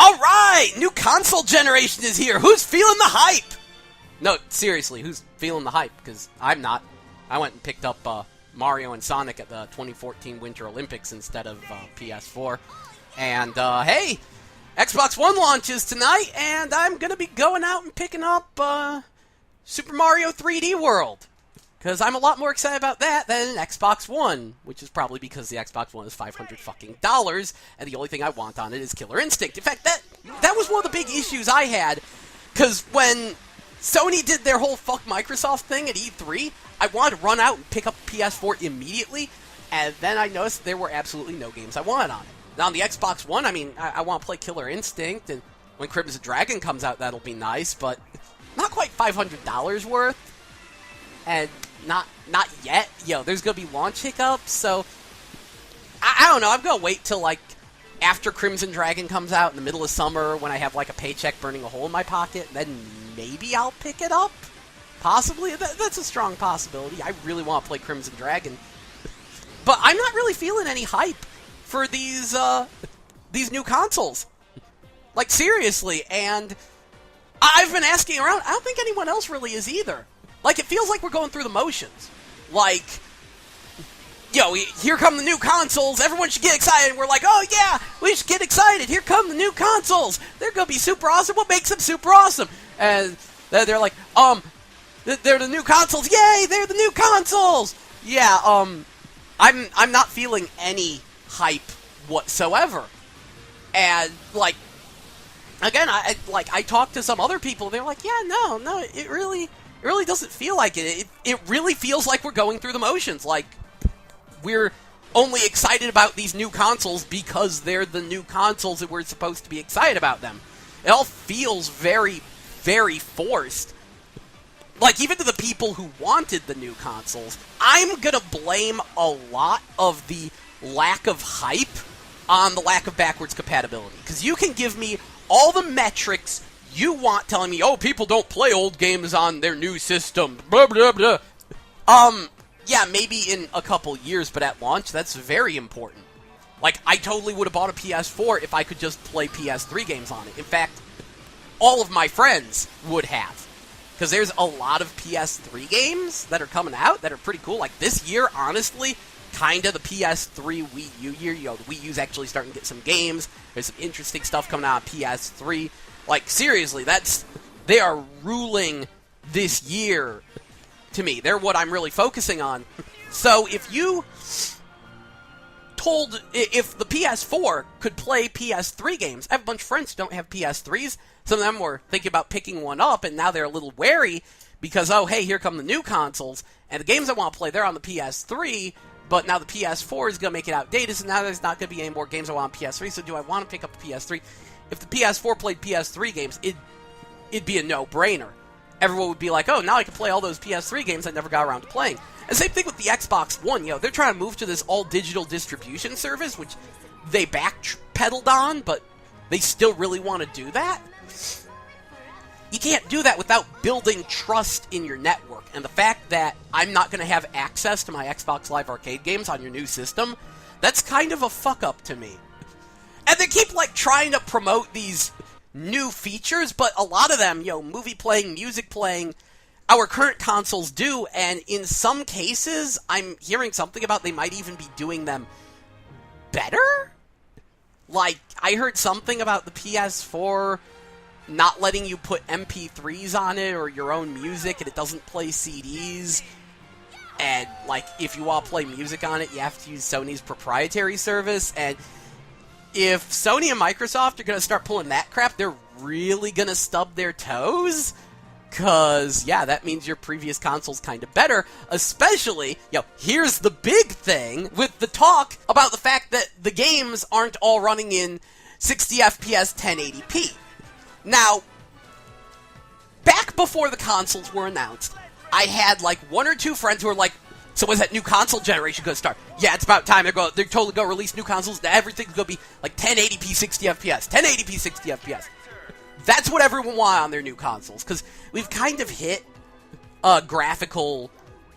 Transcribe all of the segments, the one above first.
Alright! New console generation is here! Who's feeling the hype? No, seriously, who's feeling the hype? Because I'm not. I went and picked up Mario and Sonic at the 2014 Winter Olympics instead of PS4. And, hey! Xbox One launches tonight, and I'm gonna be going out and picking up Super Mario 3D World. Because I'm a lot more excited about that than Xbox One, which is probably because the Xbox One is $500 fucking dollars, and the only thing I want on it is Killer Instinct. In fact, that was one of the big issues I had, because when Sony did their whole fuck Microsoft thing at E3, I wanted to run out and pick up PS4 immediately, and then I noticed there were absolutely no games I wanted on it. Now, on the Xbox One, I mean, I want to play Killer Instinct, and when Crimson Dragon comes out, that'll be nice, but not quite $500 worth, and not yet. There's going to be launch hiccups, so I don't know. I'm going to wait till, like, after Crimson Dragon comes out in the middle of summer when I have, like, a paycheck burning a hole in my pocket, then maybe I'll pick it up. Possibly. That's a strong possibility. I really want to play Crimson Dragon. But I'm not really feeling any hype for these new consoles. Like, seriously, and I've been asking around. I don't think anyone else really is either. Like, it feels like we're going through the motions. Like, here come the new consoles, everyone should get excited, and we're like, oh yeah, we should get excited, here come the new consoles, they're gonna be super awesome, what makes them super awesome? And they're like, they're the new consoles, yay, they're the new consoles! Yeah, I'm not feeling any hype whatsoever. And, like, again, I talked to some other people, they're like, yeah, no, it really doesn't feel like it. It really feels like we're going through the motions. Like, we're only excited about these new consoles because they're the new consoles and we're supposed to be excited about them. It all feels very, very forced. Like, even to the people who wanted the new consoles, I'm gonna blame a lot of the lack of hype on the lack of backwards compatibility. Because you can give me all the metrics you want telling me, oh, people don't play old games on their new system, blah, blah, blah. Yeah, maybe in a couple years, but at launch, that's very important. Like, I totally would have bought a PS4 if I could just play PS3 games on it. In fact, all of my friends would have. Because there's a lot of PS3 games that are coming out that are pretty cool. Like, this year, honestly, kind of the PS3 Wii U year. The Wii U's actually starting to get some games. There's some interesting stuff coming out on PS3. Like, seriously, they are ruling this year to me. They're what I'm really focusing on. So if the PS4 could play PS3 games, I have a bunch of friends who don't have PS3s. Some of them were thinking about picking one up, and now they're a little wary because, oh, hey, here come the new consoles, and the games I want to play, they're on the PS3, but now the PS4 is going to make it outdated, so now there's not going to be any more games I want on PS3, so do I want to pick up the PS3? If the PS4 played PS3 games, it'd be a no-brainer. Everyone would be like, oh, now I can play all those PS3 games I never got around to playing. And same thing with the Xbox One. They're trying to move to this all-digital distribution service, which they backpedaled on, but they still really want to do that. You can't do that without building trust in your network. And the fact that I'm not going to have access to my Xbox Live Arcade games on your new system, that's kind of a fuck-up to me. And they keep, like, trying to promote these new features, but a lot of them, movie playing, music playing, our current consoles do, and in some cases, I'm hearing something about they might even be doing them better? Like, I heard something about the PS4 not letting you put MP3s on it or your own music, and it doesn't play CDs. And, like, if you want to play music on it, you have to use Sony's proprietary service. And if Sony and Microsoft are going to start pulling that crap, they're really going to stub their toes. Because, yeah, that means your previous console's kind of better. Especially, here's the big thing with the talk about the fact that the games aren't all running in 60 FPS 1080p. Now, back before the consoles were announced, I had, like, one or two friends who were like, so when's that new console generation going to start? Yeah, it's about time. They're totally going to release new consoles. Everything's going to be, like, 1080p 60 FPS. 1080p 60 FPS. That's what everyone wants on their new consoles, because we've kind of hit a graphical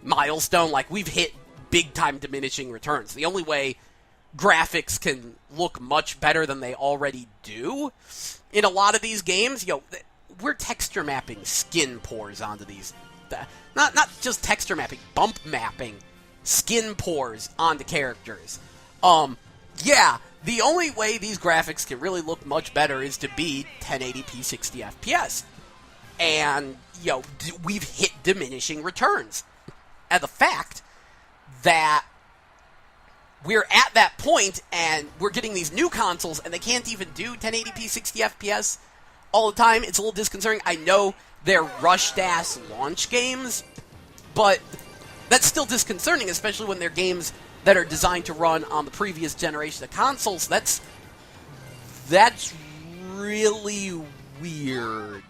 milestone. Like, we've hit big-time diminishing returns. The only way graphics can look much better than they already do in a lot of these games. We're texture mapping skin pores onto these. Not just texture mapping, bump mapping skin pores onto characters. The only way these graphics can really look much better is to be 1080p 60 FPS. And, we've hit diminishing returns. And the fact that we're at that point and we're getting these new consoles and they can't even do 1080p 60 FPS all the time, it's a little disconcerting. I know they're rushed-ass launch games, but that's still disconcerting, especially when they're games that are designed to run on the previous generation of consoles. That's really weird.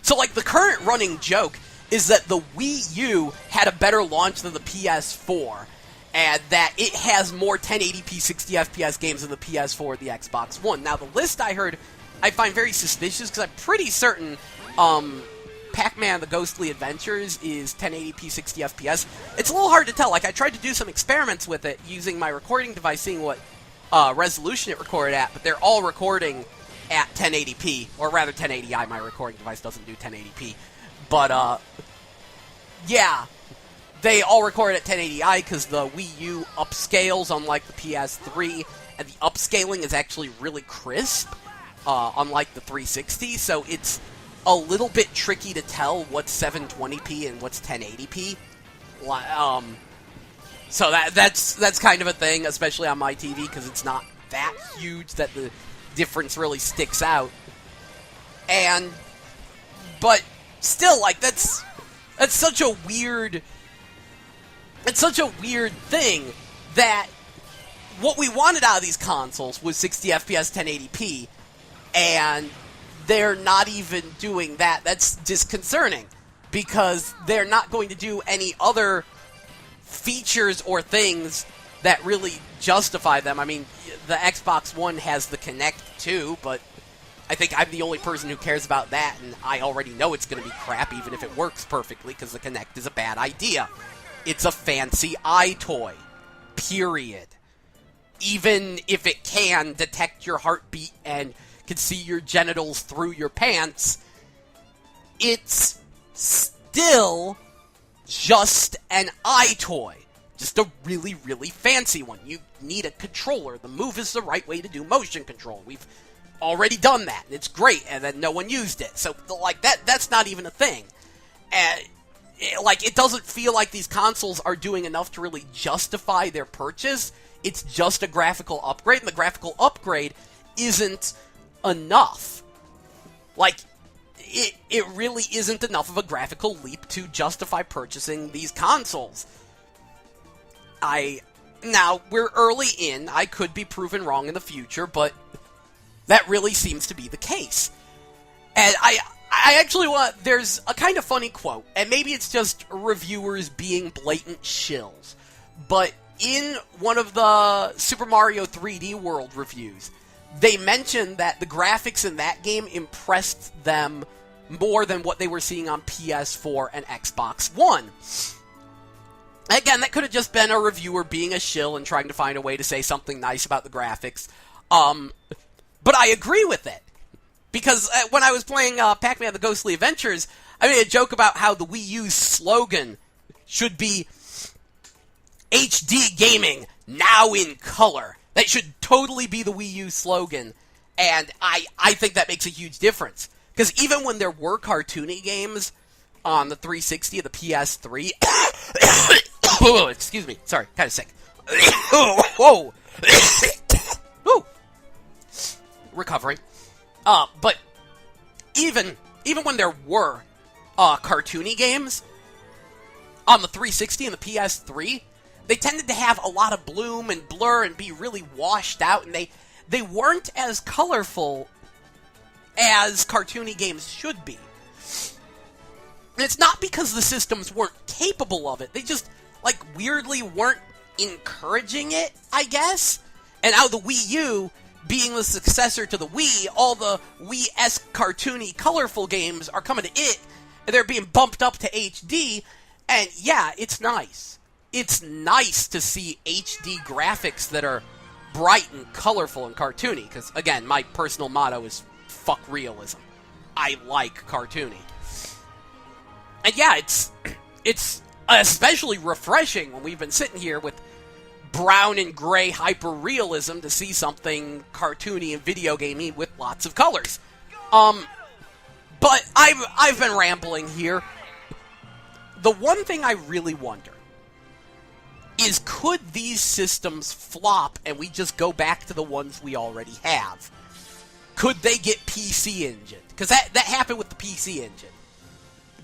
So, the current running joke is that the Wii U had a better launch than the PS4, and that it has more 1080p 60 FPS games than the PS4 or the Xbox One. Now, the list I heard, I find very suspicious, because I'm pretty certain Pac-Man The Ghostly Adventures is 1080p 60 FPS. It's a little hard to tell. I tried to do some experiments with it using my recording device, seeing what resolution it recorded at, but they're all recording at 1080p, or rather 1080i. My recording device doesn't do 1080p. But, they all record at 1080i because the Wii U upscales unlike the PS3, and the upscaling is actually really crisp, unlike the 360, so it's a little bit tricky to tell what's 720p and what's 1080p. So that's kind of a thing, especially on my TV, because it's not that huge that the difference really sticks out. But still, that's such a weird... It's such a weird thing that what we wanted out of these consoles was 60 FPS 1080p, and they're not even doing that. That's disconcerting, because they're not going to do any other features or things that really justify them. I mean, the Xbox One has the Kinect too, but I think I'm the only person who cares about that, and I already know it's going to be crap even if it works perfectly, because the Kinect is a bad idea. It's a fancy eye toy. Period. Even if it can detect your heartbeat and can see your genitals through your pants, it's still just an eye toy. Just a really, really fancy one. You need a controller. The Move is the right way to do motion control. We've already done that, and it's great, and then no one used it. So, that's not even a thing. It doesn't feel like these consoles are doing enough to really justify their purchase. It's just a graphical upgrade, and the graphical upgrade isn't enough. It really isn't enough of a graphical leap to justify purchasing these consoles. Now, we're early in. I could be proven wrong in the future, but that really seems to be the case. And I actually there's a kind of funny quote, and maybe it's just reviewers being blatant shills, but in one of the Super Mario 3D World reviews, they mentioned that the graphics in that game impressed them more than what they were seeing on PS4 and Xbox One. Again, that could have just been a reviewer being a shill and trying to find a way to say something nice about the graphics. But I agree with it. Because when I was playing Pac-Man The Ghostly Adventures, I made a joke about how the Wii U's slogan should be HD gaming, now in color. That should totally be the Wii U slogan. And I think that makes a huge difference. Because even when there were cartoony games on the 360 and the PS3... oh, excuse me. Sorry, kind of sick. Whoa. Recovering. But even when there were cartoony games on the 360 and the PS3, they tended to have a lot of bloom and blur and be really washed out, and they weren't as colorful as cartoony games should be. And it's not because the systems weren't capable of it. They just, weirdly weren't encouraging it, I guess. And now the Wii U, being the successor to the Wii, all the Wii-esque cartoony, colorful games are coming to it, and they're being bumped up to HD, and yeah, it's nice. It's nice to see HD graphics that are bright and colorful and cartoony, because, again, my personal motto is fuck realism. I like cartoony. And yeah, it's especially refreshing when we've been sitting here with brown and gray hyper-realism to see something cartoony and video gamey with lots of colors. But I've been rambling here. The one thing I really wonder is, could these systems flop and we just go back to the ones we already have? Could they get PC engine? Because that happened with the PC engine.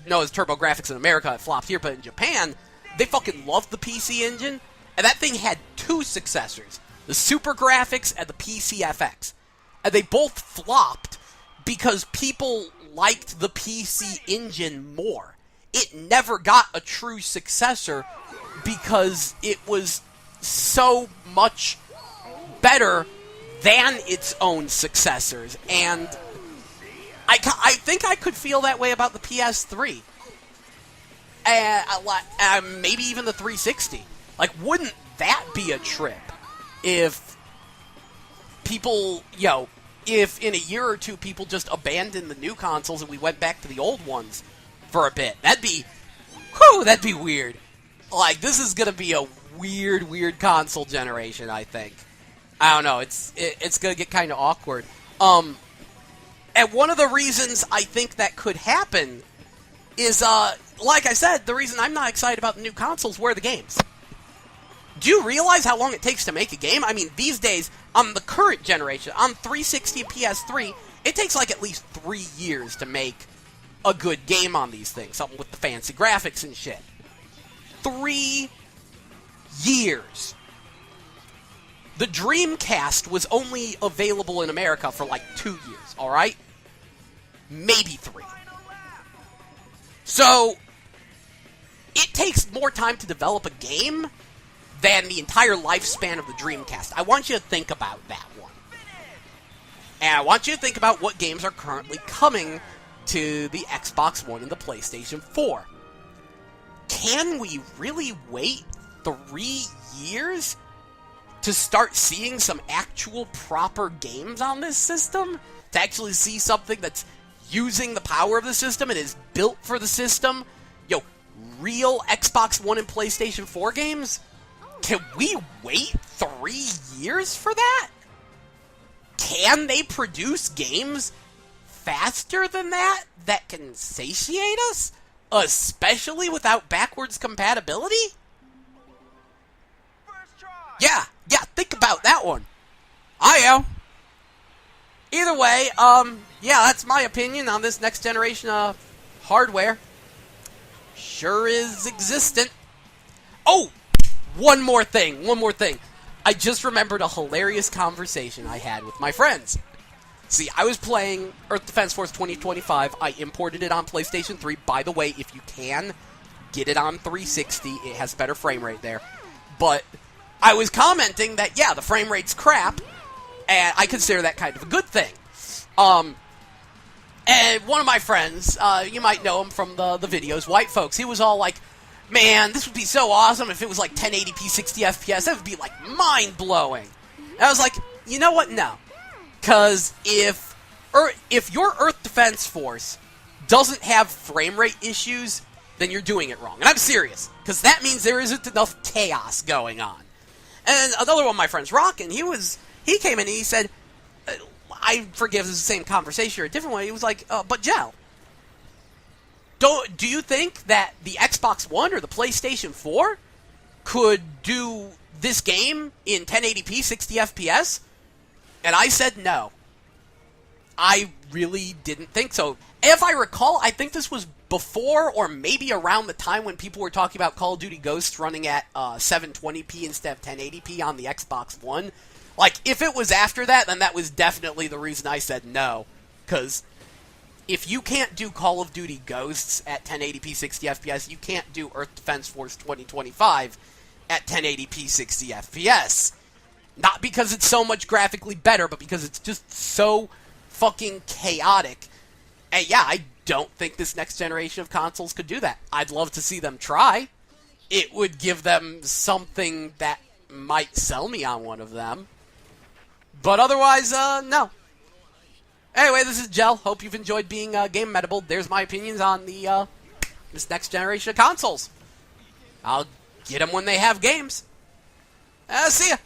No, it's TurboGrafx in America, it flopped here, but in Japan, they fucking loved the PC engine, and that thing had two successors, the Super Graphics and the PCFX. And they both flopped because people liked the PC engine more. It never got a true successor because it was so much better than its own successors. And I think I could feel that way about the PS3. Maybe even the 360. Like, wouldn't that be a trip if people, if in a year or two people just abandoned the new consoles and we went back to the old ones for a bit? That'd be weird. Like, this is gonna be a weird console generation, I think. I don't know, it's gonna get kind of awkward. And one of the reasons I think that could happen is, like I said, the reason I'm not excited about the new consoles were the games. Do you realize how long it takes to make a game? I mean, these days, on the current generation, on 360 and PS3, it takes like at least 3 years to make a good game on these things. Something with the fancy graphics and shit. 3 years. The Dreamcast was only available in America for like 2 years, alright? Maybe 3. So, it takes more time to develop a game than the entire lifespan of the Dreamcast. I want you to think about that one. And I want you to think about what games are currently coming to the Xbox One and the PlayStation 4. Can we really wait 3 years to start seeing some actual proper games on this system? To actually see something that's using the power of the system and is built for the system? Real Xbox One and PlayStation 4 games? Can we wait 3 years for that? Can they produce games faster than that can satiate us? Especially without backwards compatibility? Yeah, think about that one. I am. Either way, that's my opinion on this next generation of hardware. Sure is existent. Oh! One more thing. I just remembered a hilarious conversation I had with my friends. See, I was playing Earth Defense Force 2025. I imported it on PlayStation 3. By the way, if you can, get it on 360. It has better frame rate there. But I was commenting that, the frame rate's crap, and I consider that kind of a good thing. And one of my friends, you might know him from the videos, White Folks, he was all like, man, this would be so awesome if it was like 1080p 60 FPS. That would be like mind-blowing. And I was like, you know what? No. Because if your Earth Defense Force doesn't have frame rate issues, then you're doing it wrong. And I'm serious. Because that means there isn't enough chaos going on. And another one of my friends, Rockin', he came in and he said, I forgive this is the same conversation or a different one. He was like, but Jell, do you think that the Xbox One or the PlayStation 4 could do this game in 1080p 60 FPS? And I said no. I really didn't think so. If I recall, I think this was before or maybe around the time when people were talking about Call of Duty Ghosts running at 720p instead of 1080p on the Xbox One. Like, if it was after that, then that was definitely the reason I said no. Because if you can't do Call of Duty Ghosts at 1080p 60 FPS, you can't do Earth Defense Force 2025 at 1080p 60 FPS. Not because it's so much graphically better, but because it's just so fucking chaotic. And yeah, I don't think this next generation of consoles could do that. I'd love to see them try. It would give them something that might sell me on one of them. But otherwise, no. Anyway, this is Gel. Hope you've enjoyed being GameMetabble. There's my opinions on the this next generation of consoles. I'll get them when they have games. See ya.